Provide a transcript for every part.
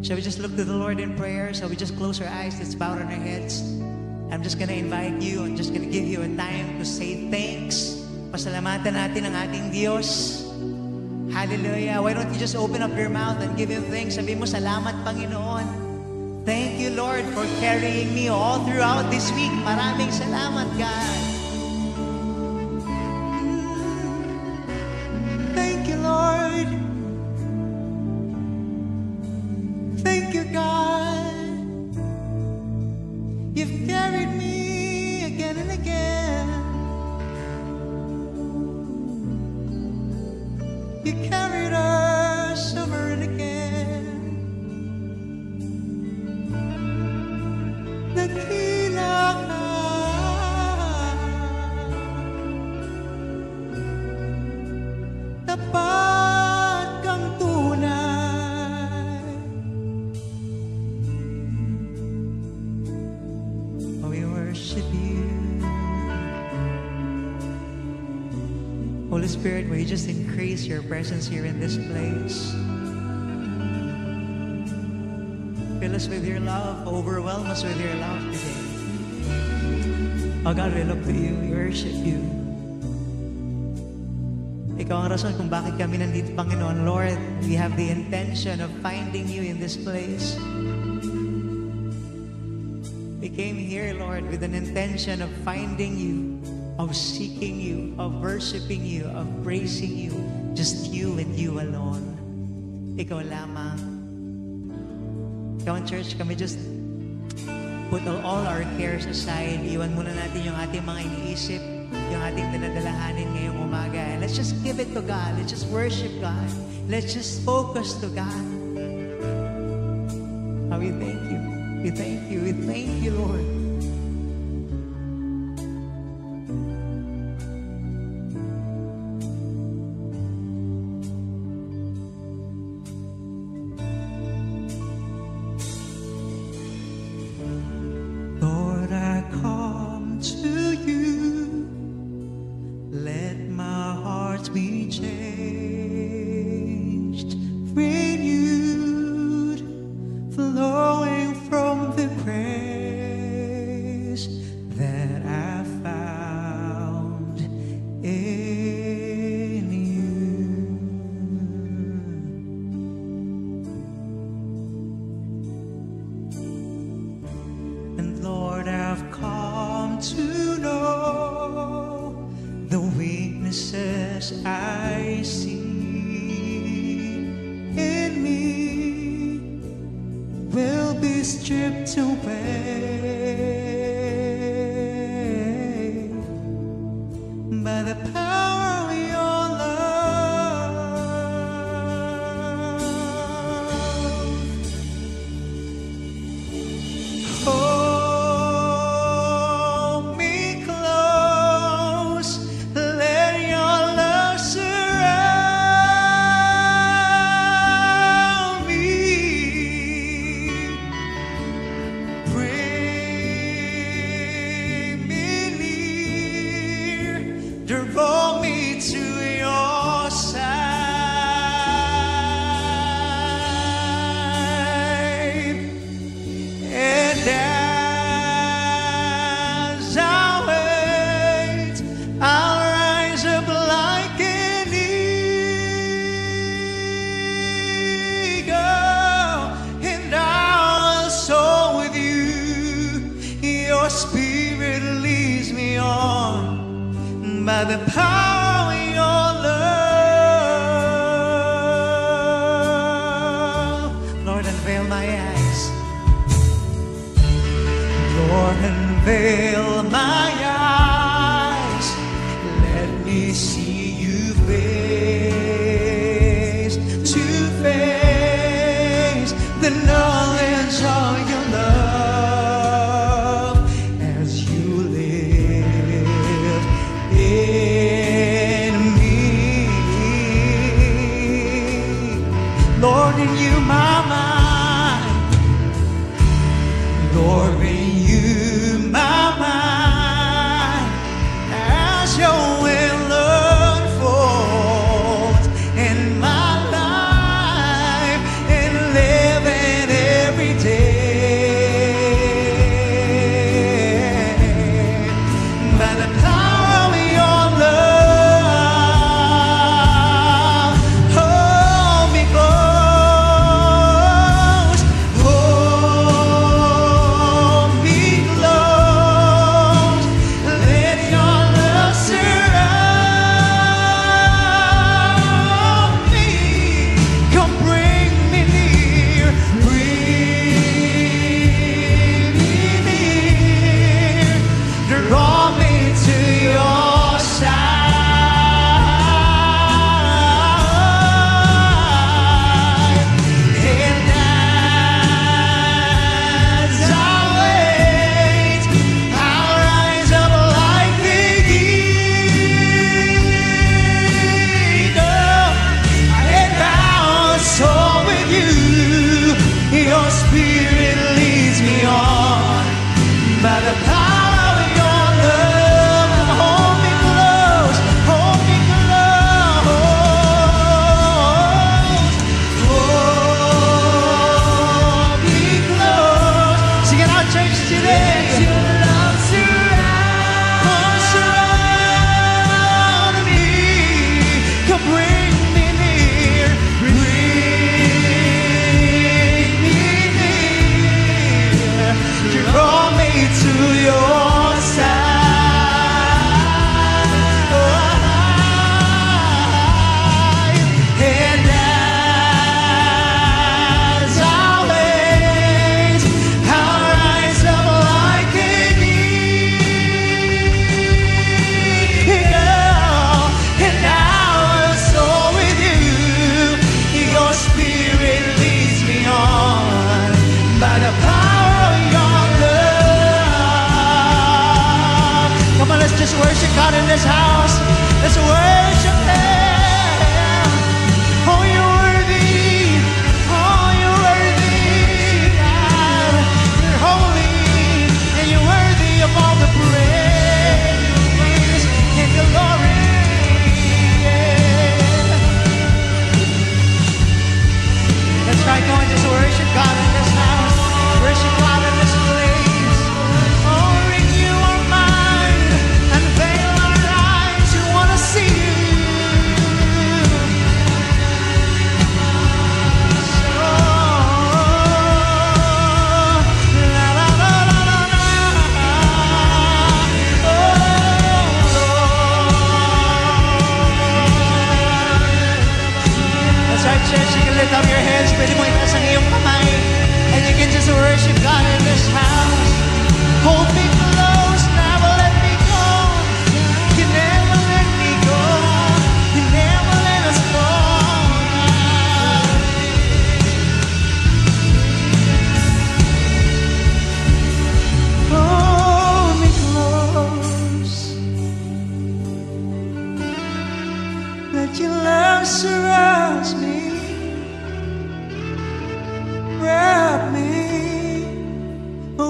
Shall we just look to the Lord in prayer? Shall we just close our eyes? Let's bow on our heads. I'm just gonna invite you. I'm just gonna give you a time to say thanks. Pasalamatan natin ang ating Diyos. Hallelujah. Why don't you just open up your mouth and give Him thanks? Sabi mo, salamat Panginoon. Thank you, Lord, for carrying me all throughout this week. Maraming salamat, God. Thank you, Lord. Thank you, God. You've carried me again and again. You carried us over and again. Nakila ka. Tapat kang tunay. We worship you. Holy Spirit, will you just increase your presence here in this place? Fill us with your love. Overwhelm us with your love today. Oh God, we look to you. We worship you. Ikaw ang rason kung bakit kami nandito, Panginoon. Lord, we have the intention of finding you in this place. We came here, Lord, with an intention of finding you, of seeking you, of worshiping you, of praising you. Just you and you alone. Ikaw lamang. Come on, church, kami just put all our cares aside. Iwan muna natin yung ating mga iniisip, yung ating daladalahanin ngayong umaga. And let's just give it to God. Let's just worship God. Let's just focus to God. Oh, we thank you. We thank you. We thank you, Lord. Living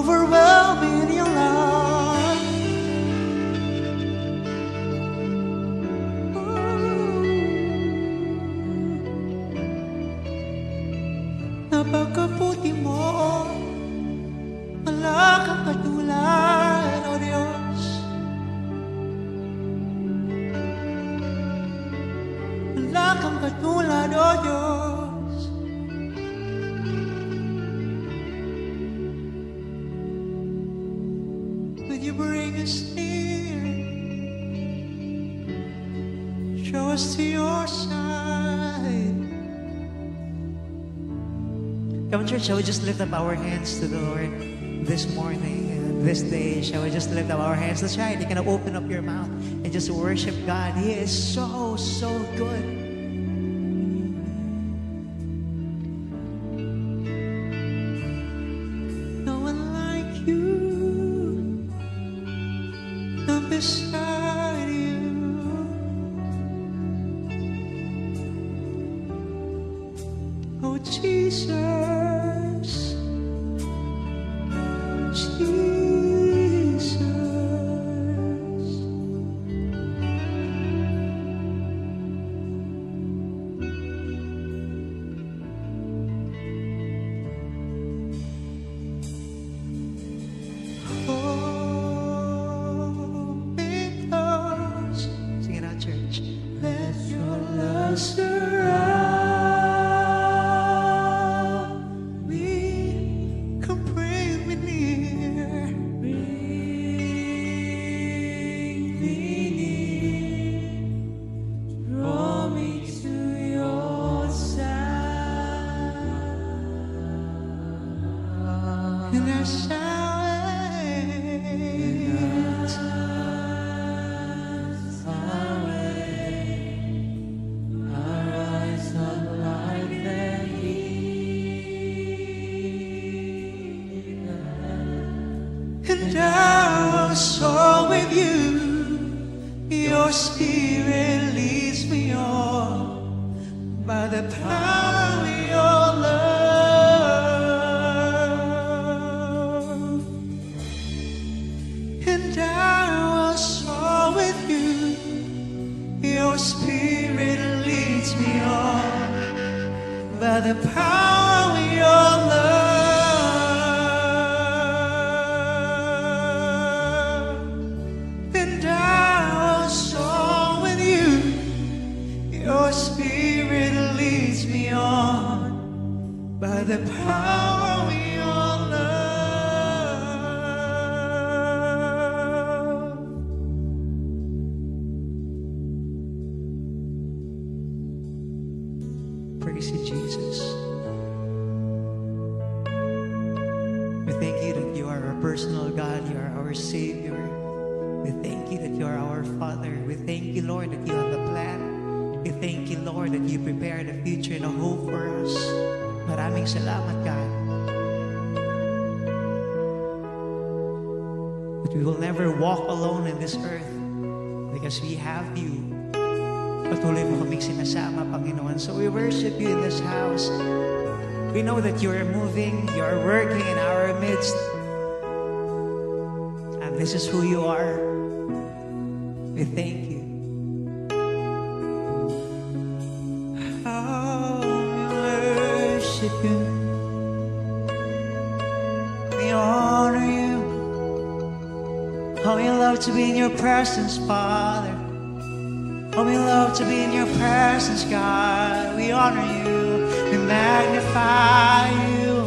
overwhelming your love. Napakabuti mo, wala kang katulad, O Diyos. Wala kang katulad, O Diyos. Would you bring us near? Show us to your side. Come on, church, shall we just lift up our hands to the Lord this morning and this day? Shall we just lift up our hands? Let's try it. You can open up your mouth and just worship God. He is so, so good. No one like you, none beside you. Oh, Jesus. And I soar with you, your spirit leads me on by the power of your love. And I will soar with you, your spirit leads me on by the power of your love. By the power of your love. Praise you, Jesus. We thank you that you are our personal God, you are our Savior. We thank you that you are our Father. We thank you, Lord, that you have a plan. We thank you, Lord, that you prepared a future and a hope for us. Maraming salamat, God. But we will never walk alone in this earth because we have you. Patuloy mo kaming sinasama, Panginoon. So we worship you in this house. We know that you are moving, you are working in our midst. And this is who you are. We thank you. We honor you. Oh, we love to be in your presence, Father. Oh, we love to be in your presence, God. We honor you. We magnify you.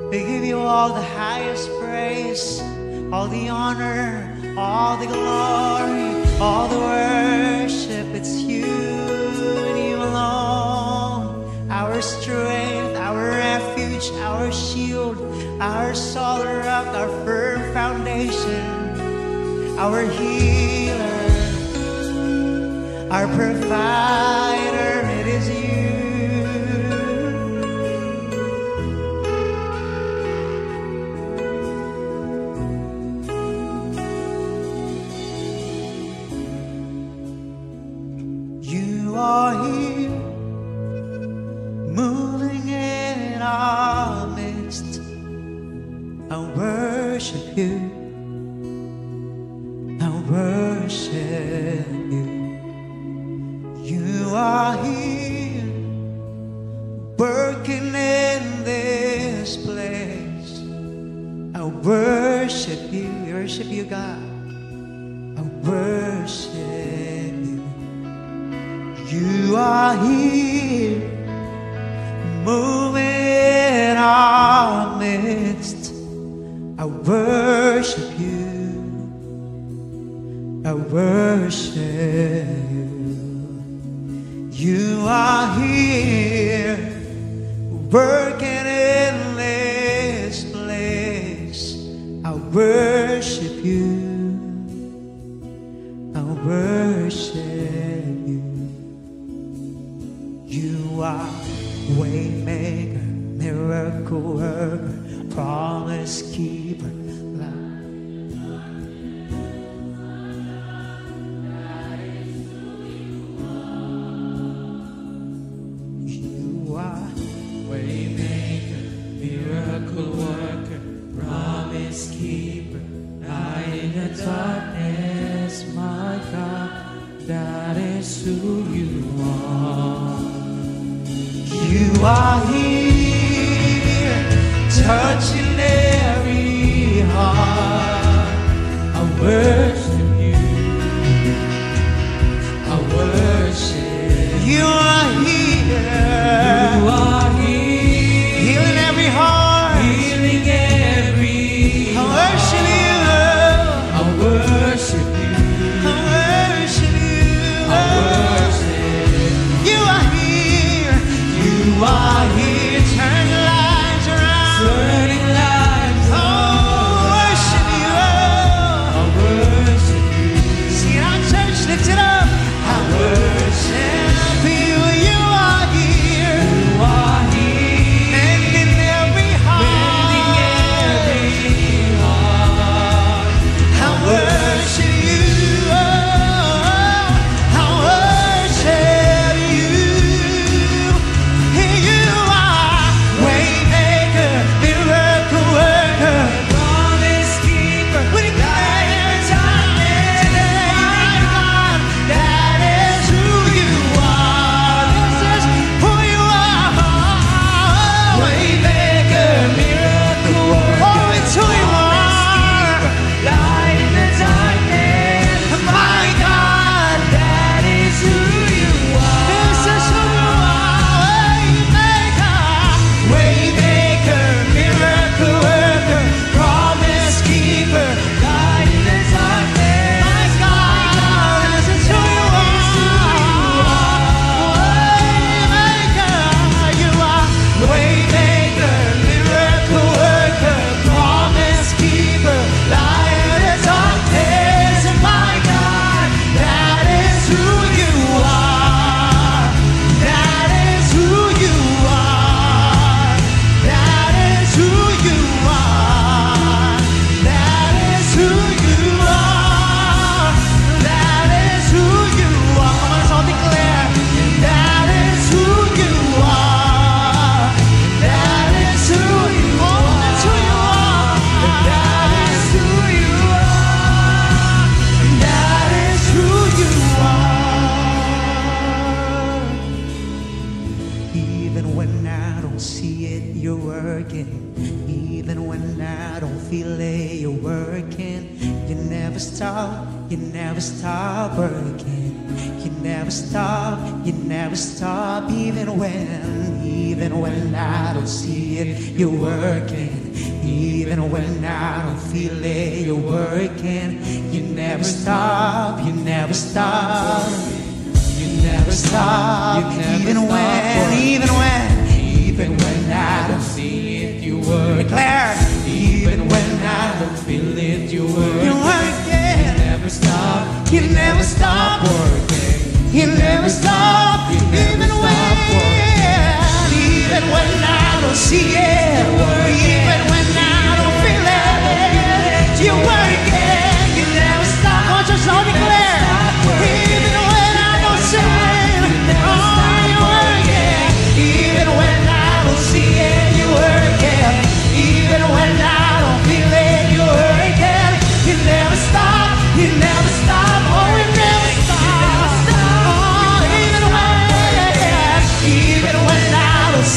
We give you all the highest praise, all the honor, all the glory, all the worship. It's you and you alone, our strength, our refuge, our shield, our solid rock, our firm foundation, our healer, our provider. It is you. You are here, moving in our you. I worship you. You are here, working in this place. I worship you. Worship you, God. I worship you. You are here, moving in our midst. I worship you. I worship you. You are here, working in this place. I worship you. I worship you. You are waymaker, miracle worker, promise keeper. You are Waymaker, miracle worker, promise keeper, light in the darkness, my God, that is who you are. You are here, touching every heart. I worship you. I worship You are here, you. Are here, healing every heart. healing every I worship you. I worship you. I worship you. I worship You are here. You are here, turning lives around. turning lives Oh, worship you. I worship you. See our church, lift it up. I worship you. You are here, You are here, mending every mending heart. every heart. I worship you. I worship you. Here you are, waymaker, miracle worker, Promise keeper, we declare time my God, that is who you are. This is who you are, waymaker, miracle oh, worker, it's who you are. light in the darkness. My God, That is who you are. this is who you are, waymaker, miracle worker, promise keeper. Light in the darkness. My God, this is who you are, waymaker. You are waymaker, miracle worker, promise keeper. Light in the darkness, my God, that is who you are. That is who you are. That is who you are. That is who you are. That is who you are. Come on, let's all declare. That is who you are. That is who you are. That's who you are. That is who you are. That is who you are. Even when I don't see it, you're working. Even when I don't feel it, you're working. You never stop, you never stop working. You never stop, you never stop. Even when I don't see it, you're working. Even when I don't feel it, you're working. You never stop, you never stop. You never stop, You never even stop when, working. even when I don't See it, you work. declare, even when I don't Feel it, you work. you're working, Never stop. you never stop, working. you never stop, You never even stop when I don't see it, even when I don't feel it, you're working, you never stop. Come on, just all declare, even when I don't see it, oh, you're working.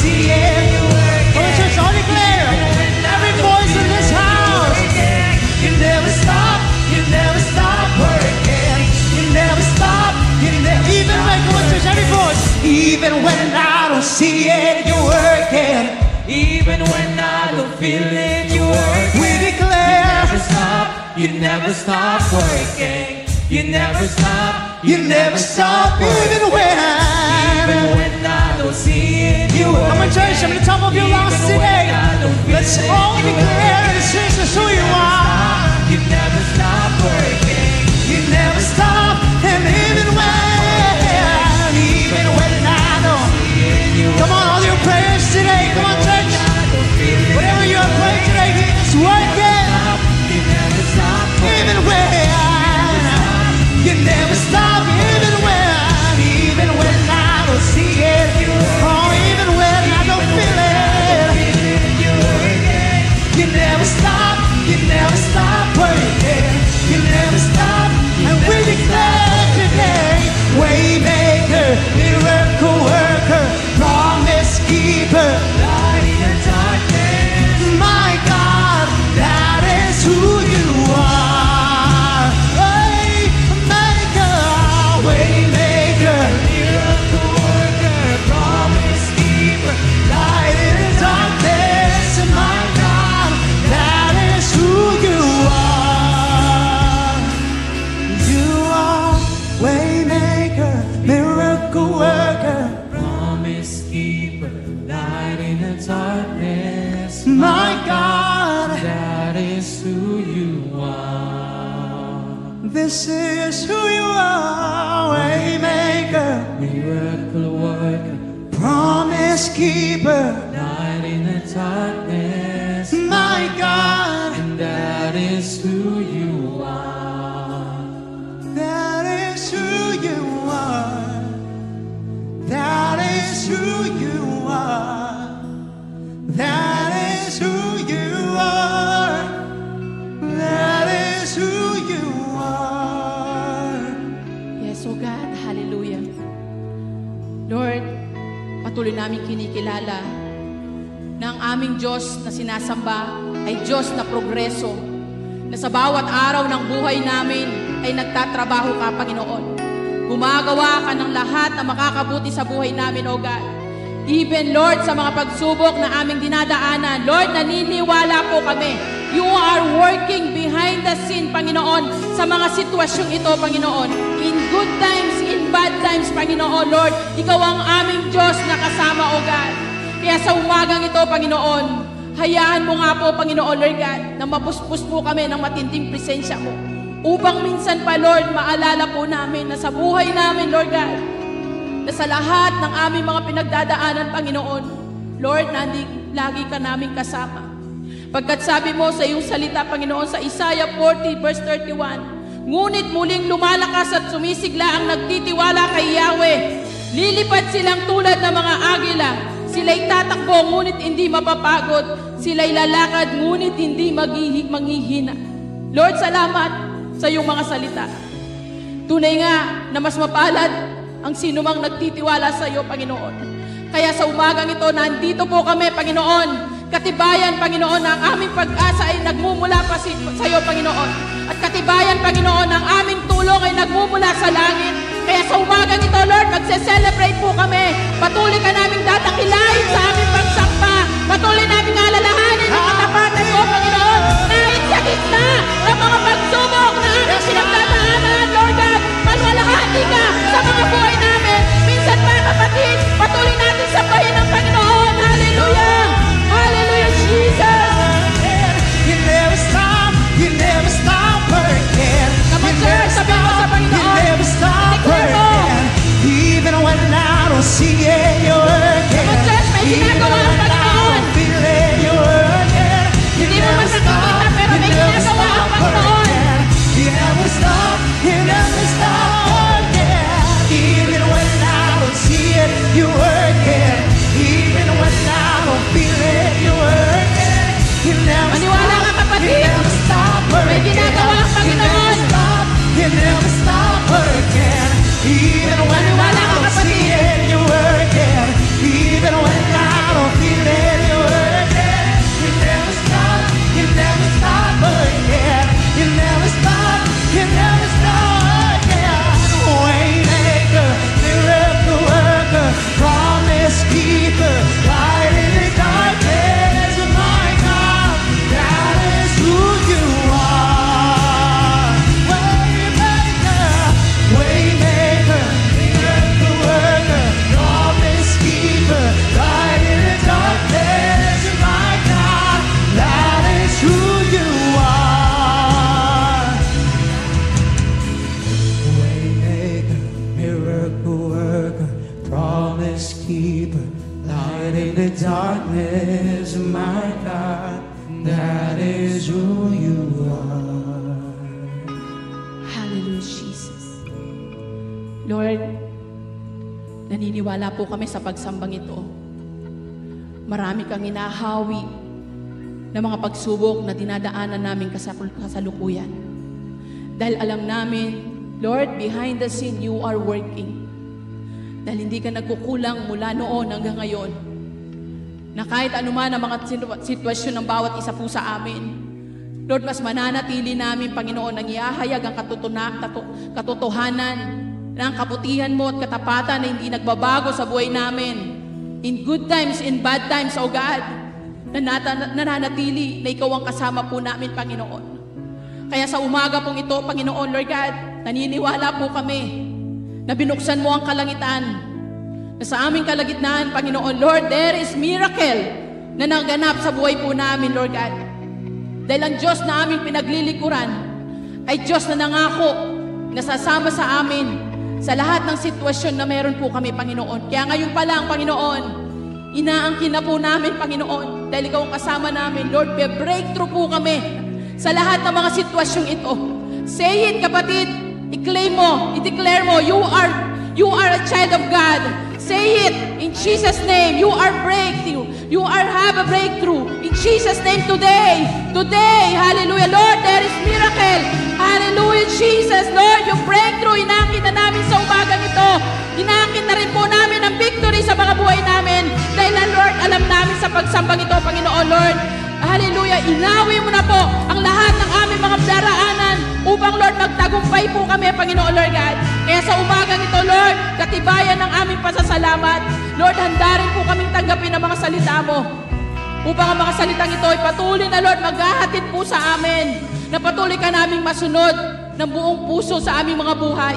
see it. Come on, church, all declare. Every voice in this house. You never stop working. You never stop, Even when, come on, church, every voice. even when I don't see it, you're working. Even when I don't feel it, you're working. We declare. You never stop working. You never stop, Even when I don't see it, you working. Come on, church, I'm at the top of your lungs today. Let's all declare this is who you are. You never stop working. You never stop, and even when I don't. Come on, all your prayers today. Come on, church. Whatever you're praying today, He's working. You never stop working. Even when you never stop, even when I don't see it, oh, even when I don't feel it. You never stop working. You never stop, and we declare today, Waymaker, miracle worker, promise keeper, Light in the darkness. my God, that is who you are. Waymaker, Miracle worker, promise keeper. light in the darkness, my God, that is who you are. You are Waymaker, miracle worker, Promise keeper, light in the darkness. my God. That is who you are. This is who you are, Waymaker, Miracle worker, promise keeper, light in the darkness. my God. And that is who you are. That is who you are. That is who you are. That is who you are. That is who you are. Yes, oh God, hallelujah. Lord, patuloy namin kinikilala na ang aming Diyos na sinasamba ay Diyos na progreso, na sa bawat araw ng buhay namin ay nagtatrabaho ka, Panginoon. Gumagawa ka ng lahat na makakabuti sa buhay namin, oh God. Even, Lord, sa mga pagsubok na aming dinadaanan, Lord, naniniwala po kami. You are working behind the scene, Panginoon, sa mga sitwasyong ito, Panginoon. In good times, in bad times, Panginoon, Lord, Ikaw ang aming Diyos na kasama, O God. Kaya sa umagang ito, Panginoon, hayaan mo nga po, Panginoon, Lord God, na mapuspos po kami ng matinding presensya mo. Upang minsan pa, Lord, maalala po namin na sa buhay namin, Lord God, na sa lahat ng aming mga pinagdadaanan, Panginoon, Lord, lagi ka namin kasama. Pagkat sabi mo sa iyong salita, Panginoon, sa Isaiah 40 verse 31, ngunit muling lumalakas at sumisigla ang nagtitiwala kay Yahweh. Lilipad silang tulad ng mga agila. Sila'y tatakbo, ngunit hindi mapapagod. Sila'y lalakad, ngunit hindi manghihina. Lord, salamat sa iyong mga salita. Tunay nga na mas mapalad ang sinumang nagtitiwala sa iyo, Panginoon. Kaya sa umagang ito, nandito po kami, Panginoon. Katibayan, Panginoon, na ang aming pag-asa ay nagmumula pa sa iyo, Panginoon. At katibayan, Panginoon, na ang aming tulong ay nagmumula sa langit. Kaya sa umagang ito, Lord, magse-celebrate po kami. Patuloy ka naming dadakilain sa aming pagsakpa. Patuloy naming alalahanin ang katapatan mo, Panginoon. Kahit sa gitna ng mga pagsubok na aming pinagdadaanan, Lord God, manwalahati ka sa mga buhay namin. Minsan pa, kapatid, patuloy natin sabahin ng Panginoon. Hallelujah! Hallelujah, Jesus! You never stop working. Come on, church, sabi mo sa Panginoon. You never stop Declare mo. working. Even when I don't see it, you're working. Come on, church. light in the darkness, my God, that is who you are. Hallelujah, Jesus. Lord, naniniwala po kami sa pagsambang ito. Marami kang hinahawi na mga pagsubok na dinadaanan namin kasalukuyan. Dahil alam namin, Lord, behind the scene, you are working. Dahil hindi ka nagkukulang mula noon hanggang ngayon. Na kahit anuman ang mga sitwasyon ng bawat isa po sa amin, Lord, mas mananatili namin, Panginoon, ang iahayag ang katotohanan ng kabutihan mo at katapatan na hindi nagbabago sa buhay namin. In good times, in bad times, O God, nananatili na ikaw ang kasama po namin, Panginoon. Kaya sa umaga pong ito, Panginoon, Lord God, naniniwala po kami na binuksan mo ang kalangitan, na sa aming kalagitnaan, Panginoon, Lord, there is miracle na naganap sa buhay po namin, Lord God. Dahil ang Diyos na aming pinaglilikuran ay Diyos na nangako na sasama sa amin sa lahat ng sitwasyon na meron po kami, Panginoon. Kaya ngayon pa lang, Panginoon, inaangkin na po namin, Panginoon, dahil ikaw ang kasama namin, Lord, may breakthrough po kami sa lahat ng mga sitwasyong ito. Say it, kapatid. I-claim mo, i-declare mo, you are a child of God. Say it in Jesus' name. You are breakthrough. You have a breakthrough. In Jesus' name today. Today, hallelujah. Lord, there is miracle. Hallelujah, Jesus. Lord, yung breakthrough, inaangkin na namin sa umagang ito. Inaangkin na rin po namin ang victory sa mga buhay namin. Dahil, Lord, alam namin sa pagsambang ito, Panginoon, Lord, hallelujah, inawi mo na po ang lahat ng aming mga daraanan upang, Lord, magtagumpay po kami, Panginoon, Lord God. Kaya sa umagang ito, Lord, katibayan ng aming pasasalamat, Lord, handa rin po kaming tanggapin ang mga salita mo upang ang mga salitang ito ay patuloy na, Lord, maghahatid po sa amin na patuloy ka naming masunod ng buong puso sa aming mga buhay.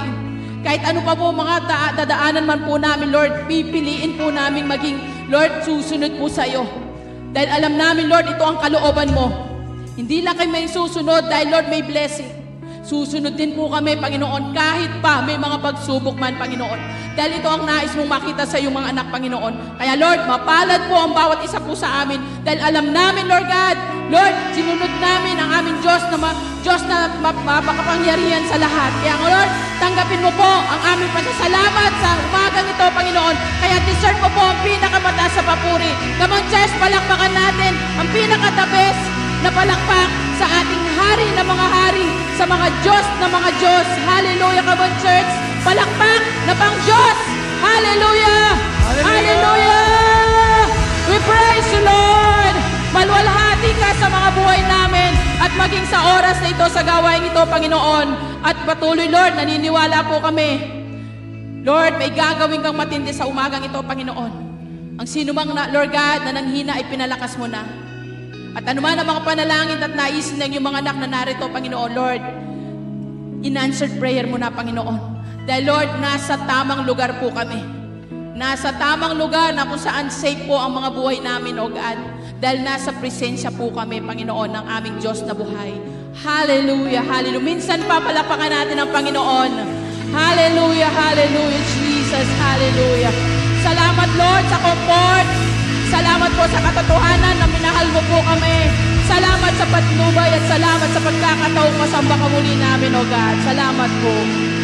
Kahit ano pa po mga dadaanan man po namin, Lord, pipiliin po namin maging, Lord, susunod po sa iyo. Dahil alam namin, Lord, ito ang kalooban mo. Hindi lang kayo may susunod dahil, Lord, may blessing. Susunod din po kami, Panginoon, kahit pa may mga pagsubok man, Panginoon. Dahil ito ang nais mong makita sa iyong mga anak, Panginoon. Kaya, Lord, mapalad po ang bawat isa po sa amin. Dahil alam namin, Lord God, Lord, sinunod namin ang aming Diyos na mapakapangyarihan sa lahat. Kaya, Lord, tanggapin mo po ang aming pasasalamat sa umagang ito, Panginoon. Kaya deserve mo po ang pinakamataas sa papuri. Come on, church, palakpakan natin ang pinaka-the best na palakpak sa ating hari na mga hari, sa mga Diyos na mga Diyos. Hallelujah, come on, church. Palakpak na pang Diyos. Hallelujah! Hallelujah! We praise you, Lord! Malwalhati ka sa mga buhay namin at maging sa oras na ito, sa gawain ito, Panginoon. At patuloy, Lord, naniniwala po kami. Lord, may gagawin kang matindi sa umagang ito, Panginoon. Ang sinumang, Lord God, na nanghina ay pinalakas mo na. At anuman ang mga panalangin at naisin ng iyong mga anak na narito, Panginoon, Lord, in-answered prayer mo na, Panginoon. Dahil, Lord, nasa tamang lugar po kami. Nasa tamang lugar na kung saan safe po ang mga buhay namin, O God. Dahil nasa presensya po kami, Panginoon, ng aming Diyos na buhay. Hallelujah, hallelujah. Minsan pa palapakan natin ang Panginoon. Hallelujah, hallelujah, Jesus, hallelujah. Salamat, Lord, sa comfort. Salamat po sa katotohanan na minahal mo po kami. Salamat sa patnubay at salamat sa pagkakataong masamba ka muli namin, O God. Salamat po.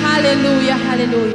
Hallelujah, hallelujah.